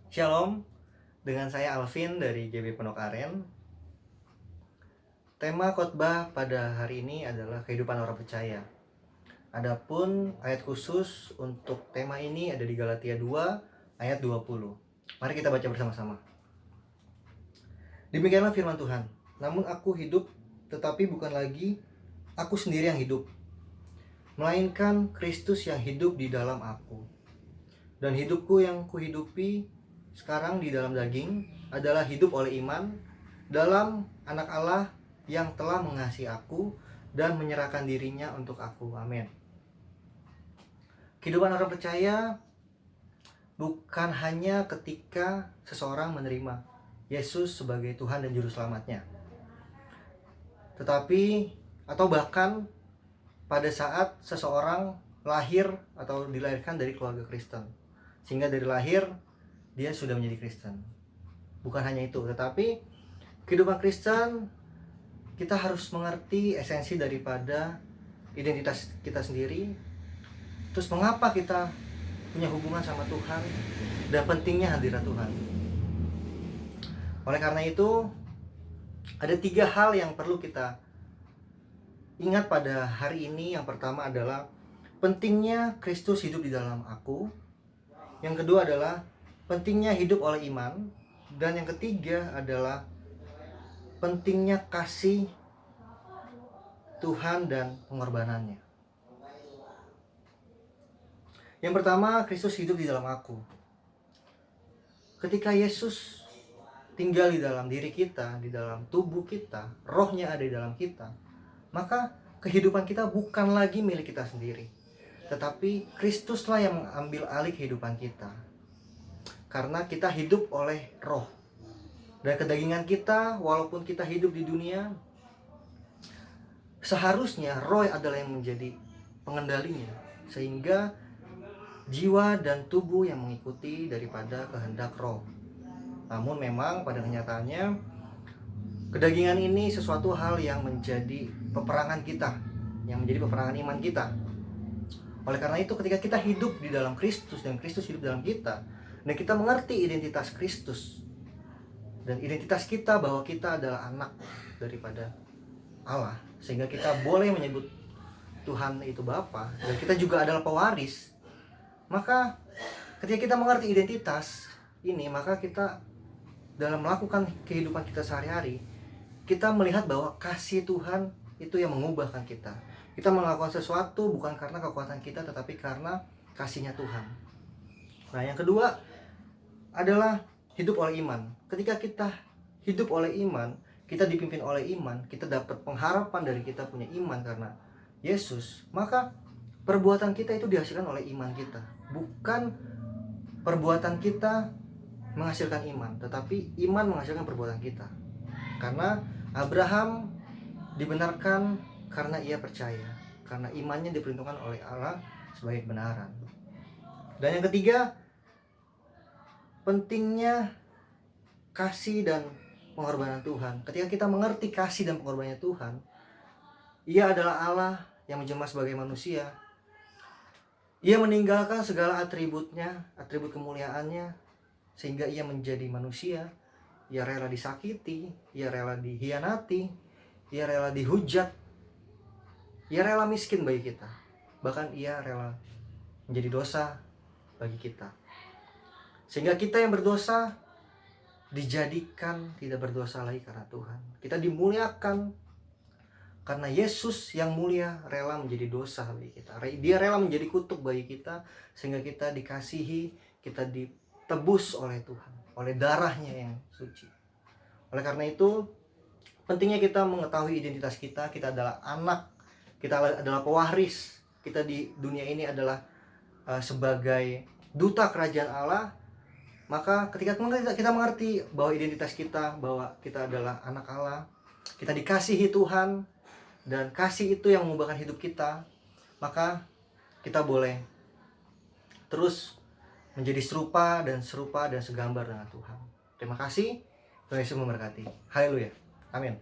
Shalom, dengan saya Alvin dari GB Pondok Aren. Tema khotbah pada hari ini adalah kehidupan orang percaya. Adapun ayat khusus untuk tema ini ada di Galatia 2 ayat 20. Mari kita baca bersama-sama. Demikianlah firman Tuhan. Namun aku hidup, tetapi bukan lagi aku sendiri yang hidup, melainkan Kristus yang hidup di dalam aku. Dan hidupku yang kuhidupi sekarang di dalam daging adalah hidup oleh iman dalam Anak Allah yang telah mengasihi aku dan menyerahkan dirinya untuk aku. Amin. Kehidupan orang percaya bukan hanya ketika seseorang menerima Yesus sebagai Tuhan dan Juru Selamatnya, tetapi atau bahkan pada saat seseorang lahir atau dilahirkan dari keluarga Kristen, sehingga dari lahir dia sudah menjadi Kristen. Bukan hanya itu, tetapi kehidupan Kristen kita harus mengerti esensi daripada identitas kita sendiri. Terus mengapa kita punya hubungan sama Tuhan dan pentingnya hadirat Tuhan. Oleh karena itu, ada 3 hal yang perlu kita ingat pada hari ini. Yang pertama adalah pentingnya Kristus hidup di dalam aku. Yang kedua adalah pentingnya hidup oleh iman. Dan yang ketiga adalah pentingnya kasih Tuhan dan pengorbanannya. Yang pertama, Kristus hidup di dalam aku. Ketika Yesus tinggal di dalam diri kita, di dalam tubuh kita, rohnya ada di dalam kita, maka kehidupan kita bukan lagi milik kita sendiri, tetapi Kristuslah yang mengambil alih kehidupan kita. Karena kita hidup oleh roh. Dan kedagingan kita, walaupun kita hidup di dunia, seharusnya roh adalah yang menjadi pengendalinya, sehingga jiwa dan tubuh yang mengikuti daripada kehendak roh. Namun memang pada kenyataannya kedagingan ini sesuatu hal yang menjadi peperangan kita, yang menjadi peperangan iman kita. Oleh karena itu, ketika kita hidup di dalam Kristus dan Kristus hidup dalam kita, dan kita mengerti identitas Kristus dan identitas kita bahwa kita adalah anak daripada Allah, sehingga kita boleh menyebut Tuhan itu Bapa, dan kita juga adalah pewaris. Maka ketika kita mengerti identitas ini, maka kita dalam melakukan kehidupan kita sehari-hari, kita melihat bahwa kasih Tuhan itu yang mengubahkan kita. Kita melakukan sesuatu bukan karena kekuatan kita, tetapi karena kasihnya Tuhan. Nah, yang kedua adalah hidup oleh iman. Ketika kita hidup oleh iman, kita dipimpin oleh iman, kita dapat pengharapan dari kita punya iman karena Yesus, maka perbuatan kita itu dihasilkan oleh iman kita. Bukan perbuatan kita menghasilkan iman, tetapi iman menghasilkan perbuatan kita. Karena Abraham dibenarkan karena ia percaya, karena imannya diperhitungkan oleh Allah sebagai kebenaran. Dan yang ketiga, pentingnya kasih dan pengorbanan Tuhan. Ketika kita mengerti kasih dan pengorbanannya Tuhan, Ia adalah Allah yang menjelma sebagai manusia. Ia meninggalkan segala atributnya, atribut kemuliaannya, sehingga ia menjadi manusia. Ia rela disakiti, ia rela dihianati, ia rela dihujat, ia rela miskin bagi kita. Bahkan ia rela menjadi dosa bagi kita, sehingga kita yang berdosa dijadikan tidak berdosa lagi karena Tuhan. Kita dimuliakan karena Yesus yang mulia rela menjadi dosa bagi kita. Dia rela menjadi kutuk bagi kita, sehingga kita dikasihi, kita ditebus oleh Tuhan, oleh darahnya yang suci. Oleh karena itu, pentingnya kita mengetahui identitas kita. Kita adalah anak, kita adalah pewaris. Kita di dunia ini adalah sebagai duta kerajaan Allah. Maka ketika kita mengerti bahwa identitas kita, bahwa kita adalah anak Allah, kita dikasihi Tuhan, dan kasih itu yang mengubahkan hidup kita, maka kita boleh terus menjadi serupa dan segambar dengan Tuhan. Terima kasih. Tuhan Yesus memberkati. Haleluya. Amin.